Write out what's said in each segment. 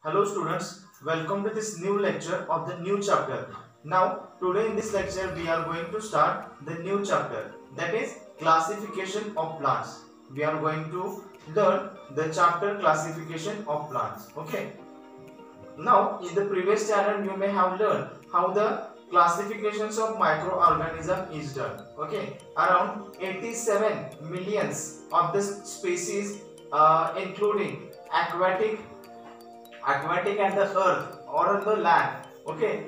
Hello students, welcome to this new lecture of the new chapter. Now today in this lecture we are going to start the new chapter, that is classification of plants. We are going to learn the chapter classification of plants. Okay. Now in the previous chapter you may have learned how the classifications of microorganism is done. Okay. Around 87 millions of the species including aquatic and the earth or on the land. Okay,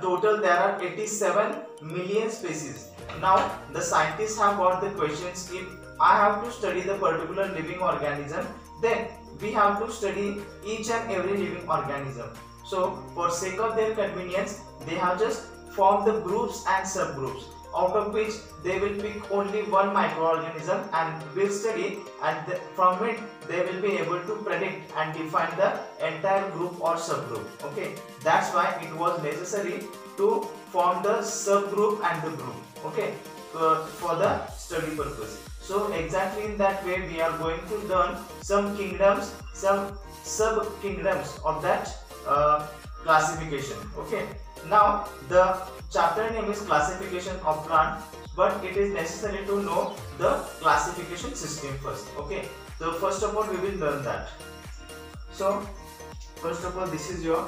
total there are 87 million species. Now the scientists have got the questions, if I have to study the particular living organism, then we have to study each and every living organism. So for sake of their convenience, they have just formed the groups and subgroups, out of which they will pick only one microorganism and will study, and from it they will be able to predict and define the entire group or subgroup. Okay, that's why it was necessary to form the subgroup and the group. Okay, for the study purpose. So exactly in that way we are going to learn some kingdoms, some sub kingdoms of that classification. Okay, now the chapter name is classification of plant, but it is necessary to know the classification system first. Okay, so first of all we will learn that. So first of all, this is your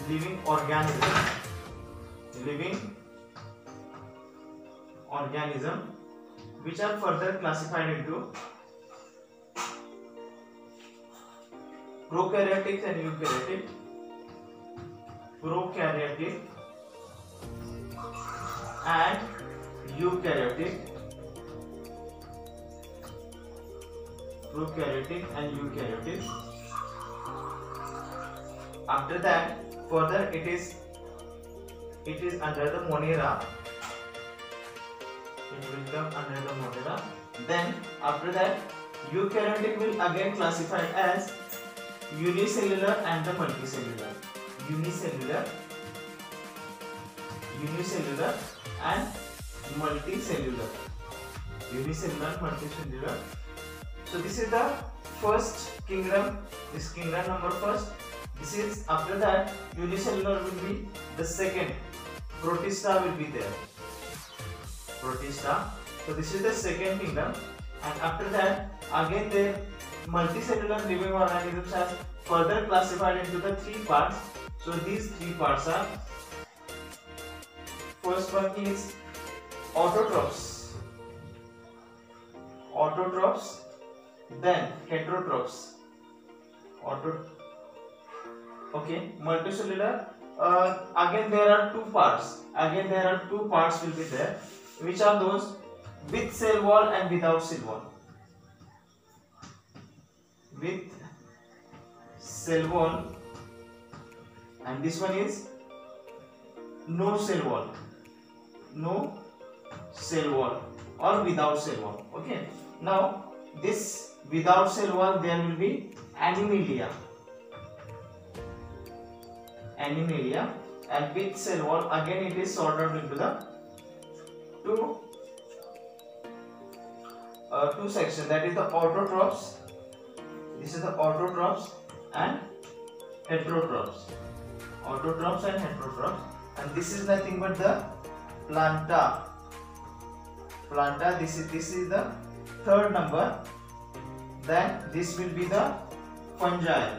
living organism which are further classified into prokaryotic and eukaryotic. Prokaryotic and eukaryotic. Prokaryotic and eukaryotic. After that, further it is under the Monera. It will come under the Monera. Then after that, eukaryotic will again classified as unicellular and the multicellular. Unicellular and multicellular. Unicellular and multicellular. So this is the first kingdom. This kingdom number first. This is, after that, unicellular will be the second. Protista will be there. Protista. So this is the second kingdom, and after that again the multicellular living organisms are further classified into the three parts. So these three parts are, first one is autotrophs, then heterotrophs. Okay, multicellular. Again there are two parts. Will be there. Which are those? With cell wall and without cell wall. With cell wall, and this one is no cell wall. No cell wall or without cell wall. Okay. Now this without cell wall, there will be Animalia. And with cell wall, again it is sorted into the two sections, that is the autotrophs. This is the autotrophs and heterotrophs. And this is nothing but the planta. This is the third number. Then this will be the fungi.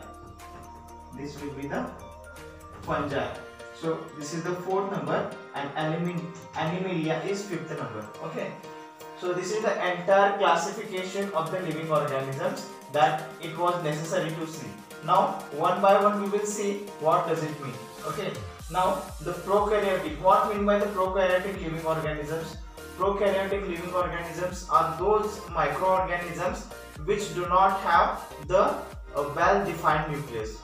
So this is the fourth number, and Animalia is fifth number. Okay. So this is the entire classification of the living organisms that it was necessary to see. Now one by one we will see what does it mean. Okay. Now the prokaryotic. What mean by the prokaryotic living organisms? Prokaryotic living organisms are those microorganisms which do not have the well-defined nucleus,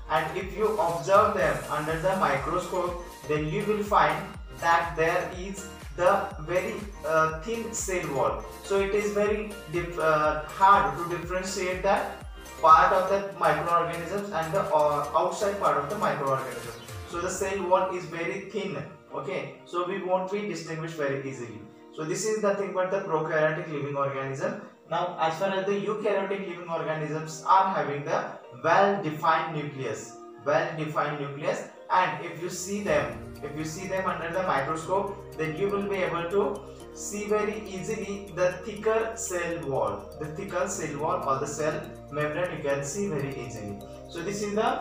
and if you observe them under the microscope, then you will find that there is the very thin cell wall. So it is very hard to differentiate that part of the microorganisms and the outside part of the microorganism. So the cell wall is very thin. Okay, so we won't be distinguished very easily. So this is nothing but the prokaryotic living organism. Now as far as the eukaryotic living organisms are having the well-defined nucleus, and if you see them under the microscope, then you will be able to see very easily the thicker cell wall or the cell membrane, you can see very easily. So this is the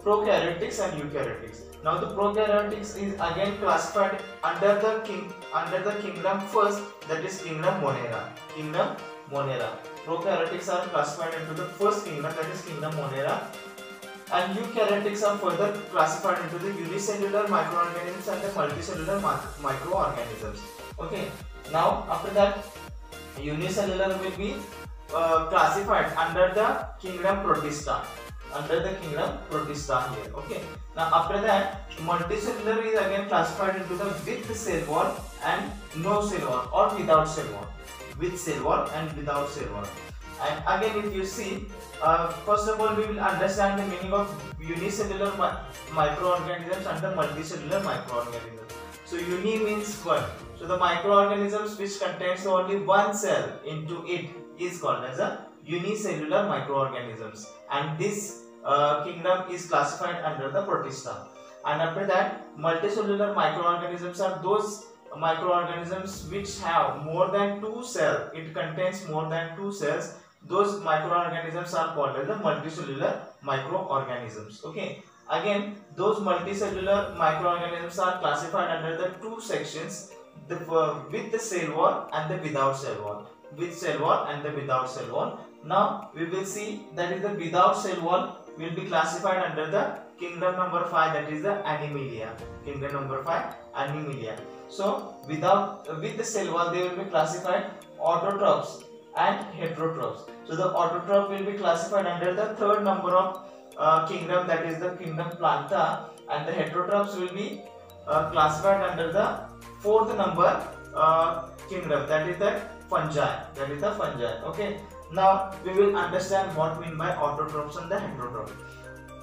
prokaryotics and eukaryotics. Now the prokaryotics is again classified under the kingdom first, that is kingdom Monera. Prokaryotics are classified into the first kingdom, that is kingdom Monera, and eukaryotics are further classified into the unicellular microorganisms and the multicellular microorganisms. Okay. Now after that, unicellular will be classified under the kingdom Protista. Here. Okay. Now after that, multicellular is again classified into the with cell wall and no cell wall, or without cell wall. With cell wall and without cell wall. And again, if you see, first of all we will understand the meaning of unicellular microorganisms and the multicellular microorganisms. So uni means one. So the microorganisms which contains only one cell into it is called as a unicellular microorganisms, and this kingdom is classified under the Protista. And after that, multicellular microorganisms are those microorganisms which have more than two cells. It contains more than two cells. Those microorganisms are called as the multicellular microorganisms. Okay. Again, those multicellular microorganisms are classified under the two sections, with the cell wall and the without cell wall. With cell wall and the without cell wall. Now we will see that is the without cell wall will be classified under the kingdom number 5, that is the Animalia. Kingdom number 5, Animalia. So with the cell wall they will be classified autotrophs and heterotrophs. So the autotroph will be classified under the third number of kingdom, that is the kingdom Planta, and the heterotrophs will be classified under the fourth number kingdom, that is the fungi. Okay. Now we will understand what mean by autotrophs and the heterotrophs.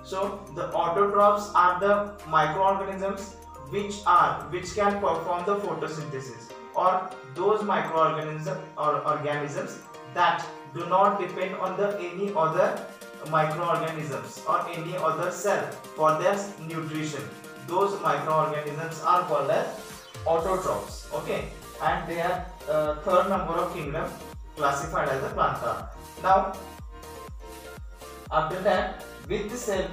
So the autotrophs are the microorganisms which can perform the photosynthesis, or those microorganisms or organisms that do not depend on any other microorganisms or any other cell for their nutrition. Those microorganisms are called as autotrophs. Okay, and they are third number of kingdom, classified as the Planta. Now after that, with the cell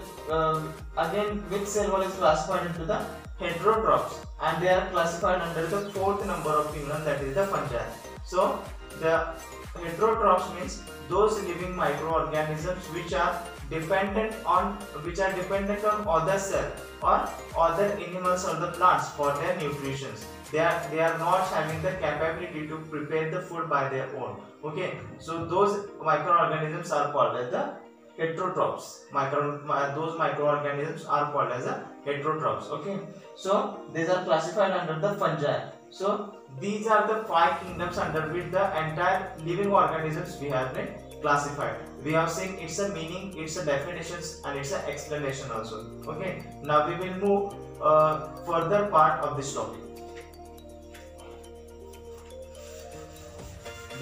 with cell wall is classified into the heterotrophs, and they are classified under the fourth number of kingdom, that is the fungi. So the heterotrophs means those living microorganisms which are dependent on other cell or other animals or the plants for their nutrition. They are not having the capability to prepare the food by their own. Okay, so those microorganisms are called as the heterotrophs. Those microorganisms are called as the heterotrophs. Okay, so these are classified under the fungi. So these are the 5 kingdoms under which the entire living organisms we have been classified. We have seen its a meaning, its a definitions, and its a explanation also. Okay, now we will move further part of this topic.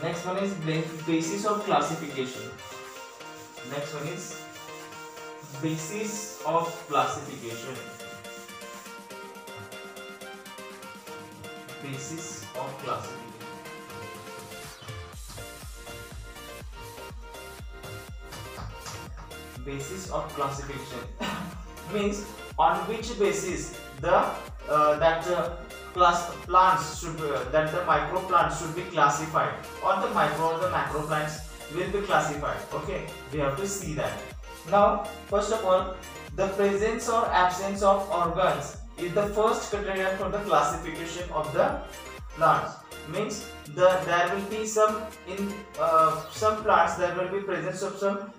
Next one is basis of classification. Next one is basis of classification. Basis of classification. Basis of classification means on which basis the plants should that the micro plants should be classified, or the micro or the macro plants will be classified. Okay, we have to see that. Now first of all, the presence or absence of organs is the first criteria for the classification of the plants. Means there will be some plants there will be presence of some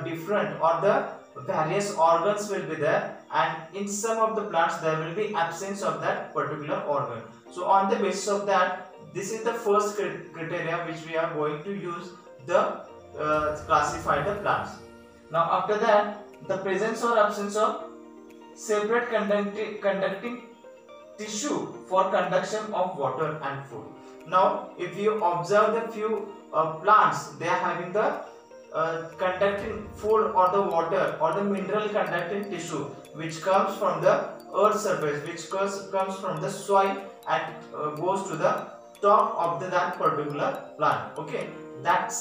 different or the various organs will be there, and in some of the plants there will be absence of that particular organ. So on the basis of that, this is the first criteria which we are going to use the classify the plants. Now after that, the presence or absence of separate conducting tissue for conduction of water and food. Now if you observe the few plants, they are having the conducting food or the water or the mineral conducting tissue which comes from the earth surface, which comes from the soil and goes to the top of that particular plant. Okay, that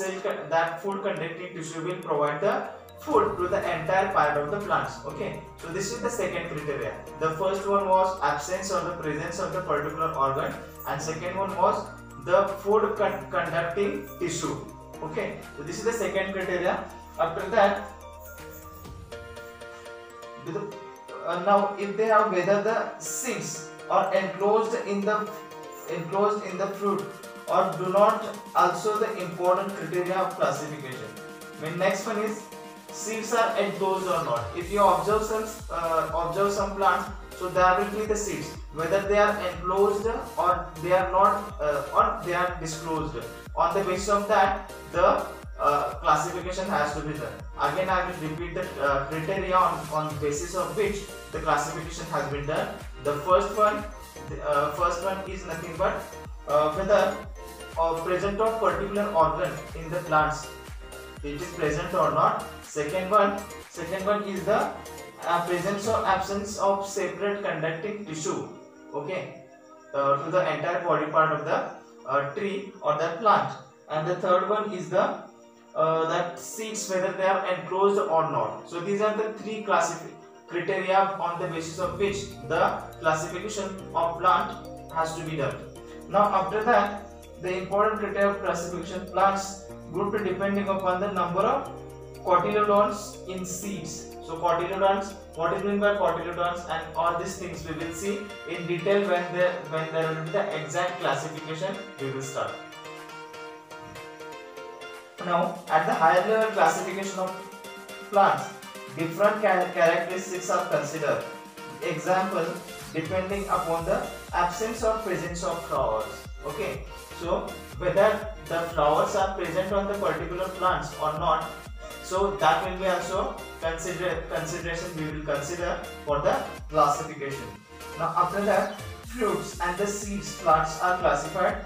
food conducting tissue will provide the food to the entire part of the plants. Okay, so this is the second criteria. The first one was absence or the presence of the particular organ, and second one was the food conducting tissue. Okay, so this is the second criteria. After that, now if they have whether the seeds are enclosed in the fruit or do not, also the important criteria of classification. When next one is seeds are enclosed or not. If you observe some plants, so there will be the seeds whether they are enclosed or they are not, or they are disclosed. On the basis of that, the classification has to be done. Again, I will repeat the criteria on basis of which the classification has been done. The first one is nothing but whether present of particular organ in the plants, it is present or not. Second one is the presence or absence of separate conducting tissue, okay, to the entire body part of the tree or that plant. And the third one is the that seeds whether they are enclosed or not. So these are the three criteria on the basis of which the classification of plant has to be done. Now after that, the important criteria of classification plants grouped depending upon the number of cotyledons in seeds. So cotyledons, what is meant by cotyledons, and all these things we will see in detail when there will be the exact classification we will start. Now at the higher level classification of plants, different characteristics are considered. Example, depending upon the absence or presence of flowers. Okay, so whether the flowers are present on the particular plants or not, so that will be also consideration we will consider for the classification. Now after that, fruits and the seeds plants are classified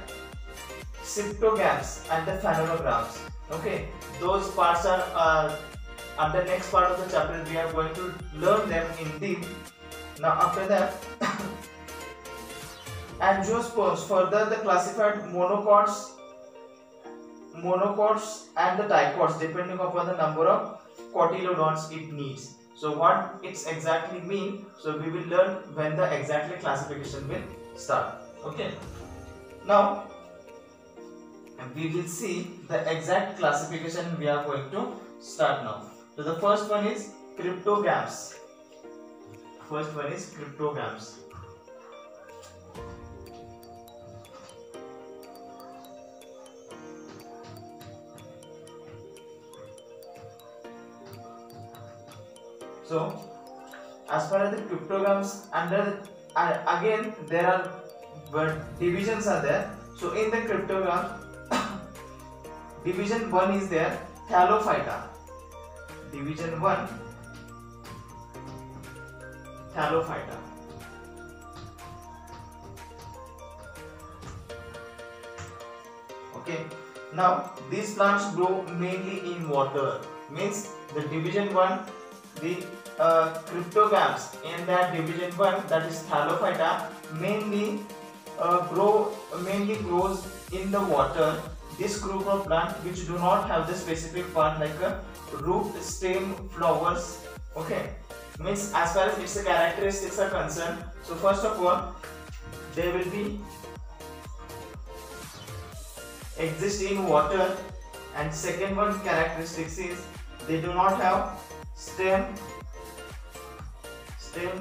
cryptogams and the phanerogams. Okay, those parts are at the next part of the chapter we are going to learn them in deep. Now after that, angiosperms, further the classified monocots and the dicots depending upon the number of cotyledons it needs. So what it's exactly mean, so we will learn when the exactly classification will start. Okay, now we will see the exact classification we are going to start now. So the first one is cryptogams. So as far as the cryptogams, again there are divisions are there. So in the cryptogams, division 1 is there, Thallophyta. Division 1, Thallophyta. Okay, now these plants grow mainly in water. Means the division 1, the cryptogams in that division 1, that is Thallophyta, mainly grows in the water. This group of plants which do not have the specific part like a root, stem, flowers. Okay, means as far as its characteristics are concerned, so first of all, they will be exist in water, and second one characteristics is they do not have stem,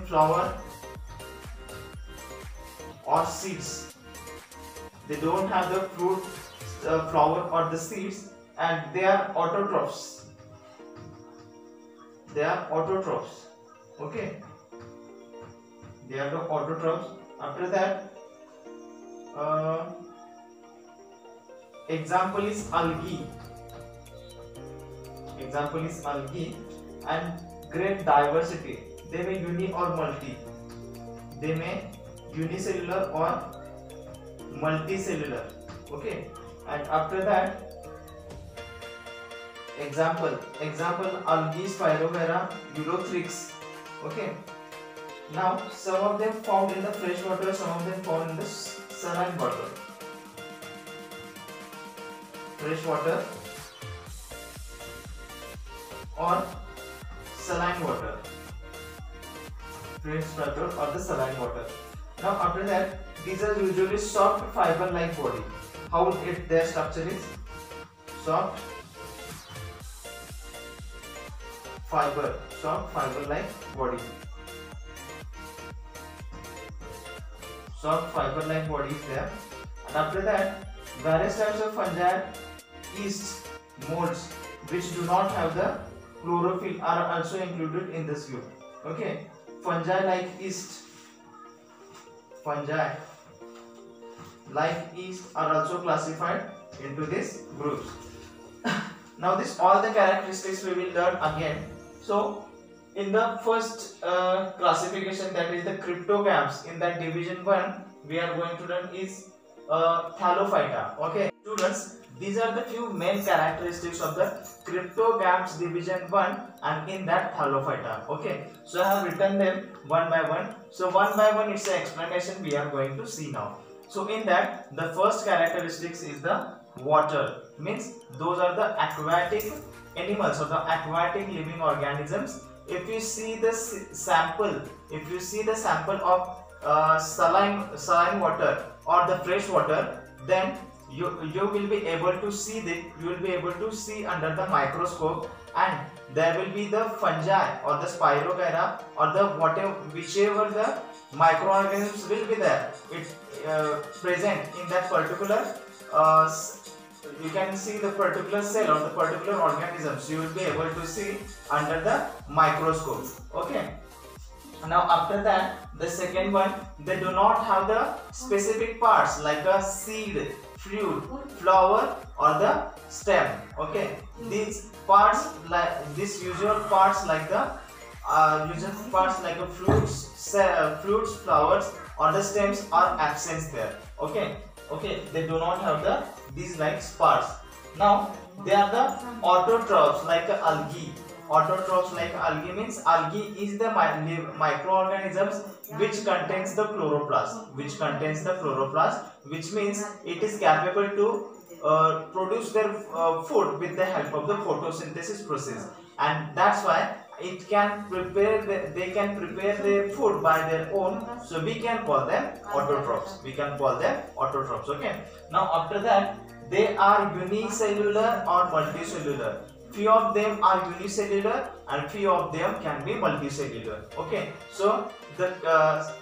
flower or seeds. They don't have the fruit, flower or the seeds, and they are autotrophs. Okay, they are the autotrophs. After that, example is algae. And great diversity. They may uni or multi. They may unicellular or multicellular. Okay, and after that, example algae, Spirogyra, Ulothrix. Okay, now some of them found in the fresh water, some of them found in the saline water. Fresh water or saline water. Fresh water or the saline water. Now after that, these are usually soft fiber like body. How their structure is? Soft fiber like body. Soft fiber like body is there. And after that, various types of fungi, yeast, molds which do not have the chlorophyll are also included in this group. Okay, fungi like yeast are also classified into this group. Now this all the characteristics we will learn again. So in the first classification, that is the cryptogams, in that division 1 we are going to learn is Thallophyta. Okay students, these are the few main characteristics of the cryptogams division 1 and in that Thallophyta. Okay, so I have written them one by one. So one by one it's an explanation we are going to see now. So in that, the first characteristics is the water, means those are the aquatic animals or the aquatic living organisms. If you see the sample of saline water or the fresh water, then you will be able to see under the microscope, and there will be the fungi or the Spirogyra or the whichever the microorganisms will be there, present in that particular you can see the particular cell or the particular organisms you will be able to see under the microscope. Okay, now after that, the second one, they do not have the specific parts like a seed, fruit, flower or the stem. Okay, these parts usual parts like the fruits, flowers or the stems are absent there. Okay, they do not have these like parts. Now they are the autotrophs like algae. Autotrophs like algae means algae is the microorganisms which contains the chloroplast, which means it is capable to produce their food with the help of the photosynthesis process, and that's why they can prepare their food by their own. So we can call them autotrophs. Okay, now after that, they are unicellular or multicellular. Few of them are unicellular and few of them can be multicellular. Okay, so the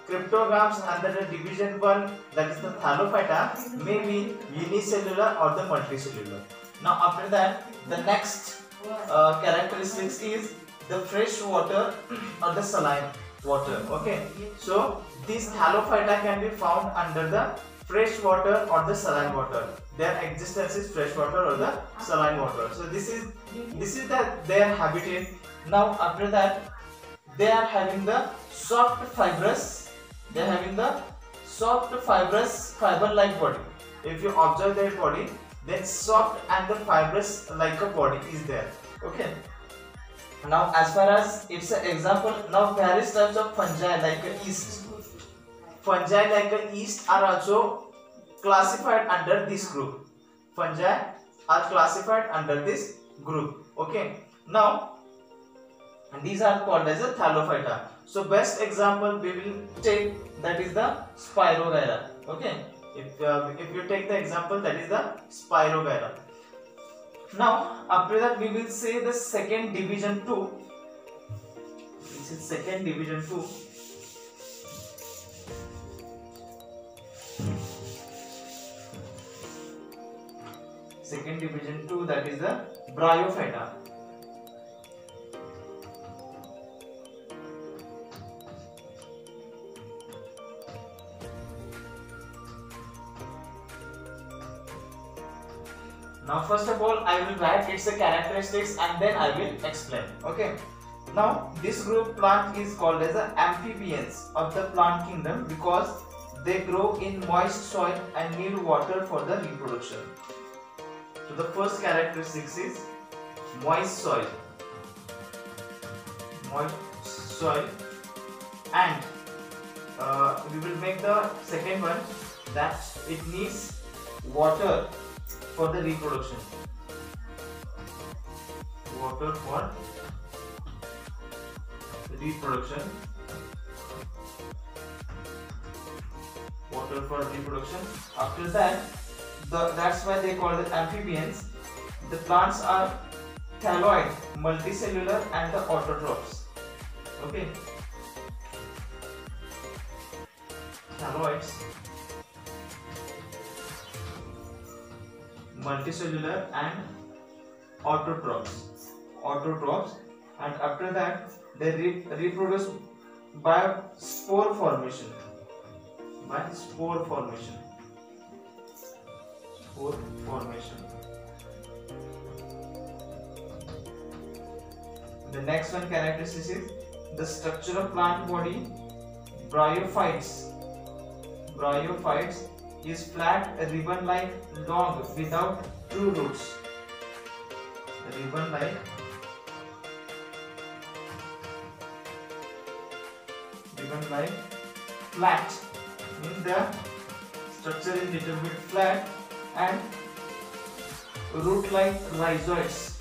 cryptogams under the division 1, that is the Thallophyta, may be unicellular or the multicellular. Now after that, the next characteristics is the fresh water or the saline water. Okay, so these Thallophyta can be found under the fresh water or the saline water. Their existence is fresh water or the saline water. So this is their habitat. Now after that, they are having the soft fibrous. They are having the soft fibrous fiber-like body. If you observe their body, then soft and the fibrous like a body is there. Okay. Now as far as it's an example, now various types of fungi like yeast. Fungi like yeast are also classified under this group. Fungi are classified under this group. Okay. Now these are called as a Thallophyta. So best example we will take, that is the Spirogyra. Okay. If you take the example, that is the Spirogyra. Now after that we will say the second division 2. This is second division 2. Second division 2, that is the Bryophyta. Now first of all I will write its characteristics and then I will explain. Okay. Now this group plant is called as the amphibians of the plant kingdom because they grow in moist soil and need water for the reproduction. So the first characteristic is moist soil. Moist soil, and we will make the second one that it needs water for the reproduction. Water for reproduction. Water for reproduction. After that, that's why they call it amphibians. The plants are thalloid, multicellular, and the autotrophs. Okay. Thalloids, multicellular, and autotrophs, and after that they reproduce by spore formation. The next one characteristic is the structure of plant body. Bryophytes is flat, ribbon-like, long, without true roots. Ribbon-like, flat. Means the structure is little bit flat, and root-like rhizoids.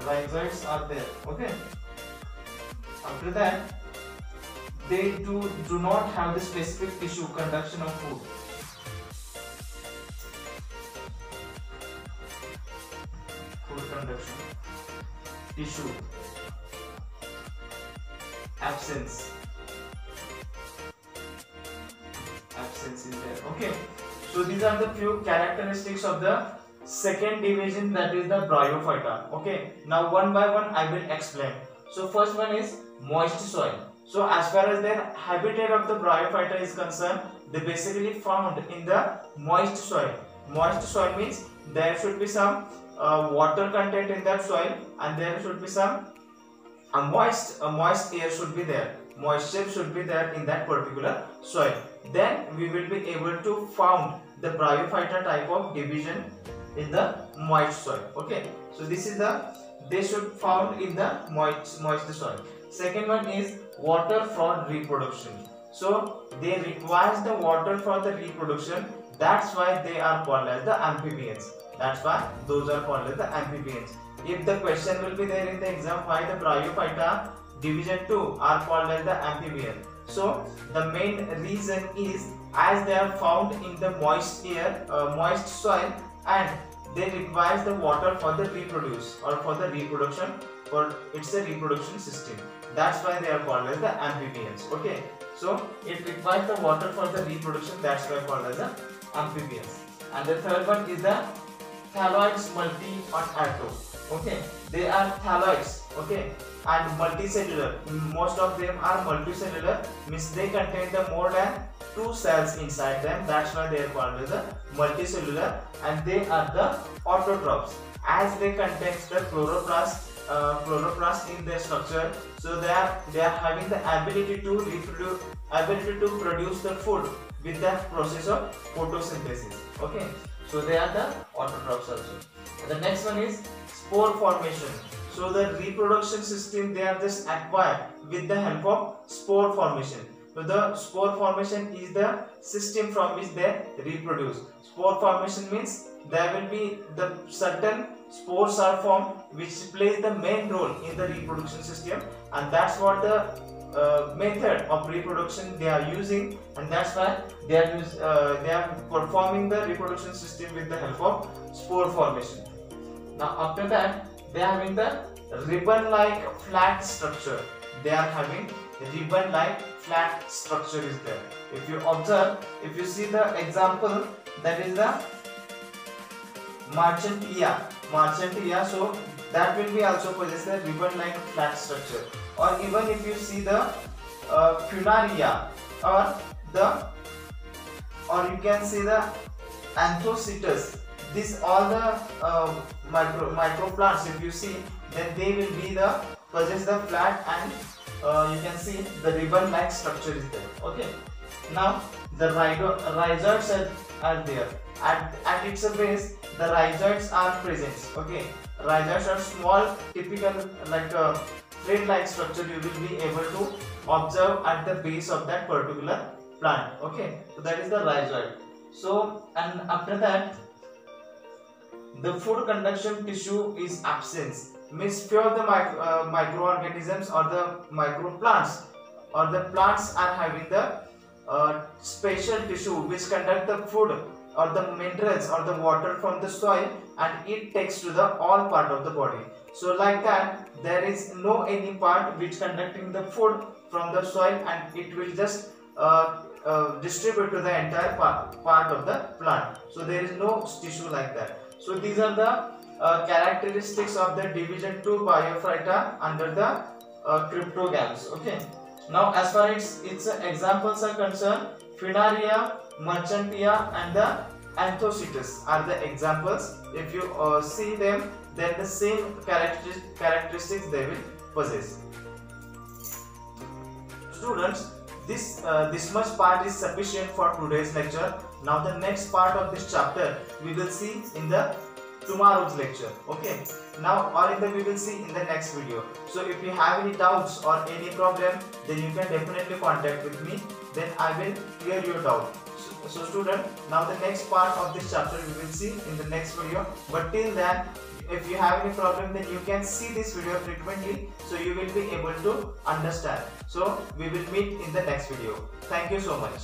Rhizoids are there. Okay. After that, they do not have the specific tissue conduction of food. Food conduction, tissue, absence is there. Okay. So these are the few characteristics of the second division, that is the Bryophyta. Okay. Now one by one I will explain. So first one is moist soil. So as far as the habitat of the Bryophyta is concerned, they basically found in the moist soil. Moist soil means there should be some water content in that soil, and there should be some moist air should be there. Moisture should be there in that particular soil. Then we will be able to found the Bryophyta type of division in the moist soil. Okay. So this is they should found in the moist soil. Second one is water for reproduction. So they requires the water for the reproduction. That's why they are called as the amphibians. That's why those are called as the amphibians. If the question will be there in the exam, why the Bryophyta division 2 are called as the amphibian. So the main reason is as they are found in the moist air, moist soil, and they require the water for the reproduce or for the reproduction, for it's a reproduction system. That's why they are called as the amphibians. Okay. So it requires the water for the reproduction. That's why called as the amphibians. And the third one is the thalloids multi on atto. Okay. They are thalloids. Okay. And multicellular. Most of them are multicellular. Means they contain the more than 2 cells inside them. That's why they are called as the multicellular. And they are the autotrophs, as they contain the chloroplast in their structure. So they are having the ability to produce the food with the process of photosynthesis. Okay. So they are the autotrophs also. The next one is spore formation. So the reproduction system they are just acquired with the help of spore formation. So the spore formation is the system from which they reproduce. Spore formation means there will be the certain spores are formed which plays the main role in the reproduction system, and that's what the method of reproduction they are using, and that's why they are performing the reproduction system with the help of spore formation. Now after that they are having the ribbon-like flat structure. They are having ribbon-like flat structure is there. If you observe, if you see the example, that is the Marchantia, so that will be also possess the ribbon-like flat structure. Or even if you see the Funaria, or you can see the Anthocetus. These all the microplants. If you see, then they will be possess the flat and you can see the ribbon like structure is there. Okay, now the rhizoids are there. At its base the rhizoids are present. Okay, rhizoids are small typical like a thread like structure you will be able to observe at the base of that particular plant. Okay, so that is the rhizoid. So and after that the food conduction tissue is absent, means few of the microorganisms or the microplants or the plants are having the special tissue which conduct the food or the minerals or the water from the soil and it takes to the all part of the body. So like that there is no any part which conducting the food from the soil and it will just distribute to the entire part of the plant. So there is no tissue like that. So these are the characteristics of the division 2 Biophyta under the cryptogams. Okay. Now as far as its examples are concerned, Funaria, Merchantia and the Anthocytus are the examples. If you see them, then the same characteristics they will possess. Students, this much part is sufficient for today's lecture. Now the next part of this chapter we will see in the tomorrow's lecture. Okay, now we will see in the next video. So if you have any doubts or any problem, then you can definitely contact with me, then I will clear your doubt. So student, now the next part of this chapter we will see in the next video, but till then if you have any problem then you can see this video frequently, so you will be able to understand. So we will meet in the next video. Thank you so much.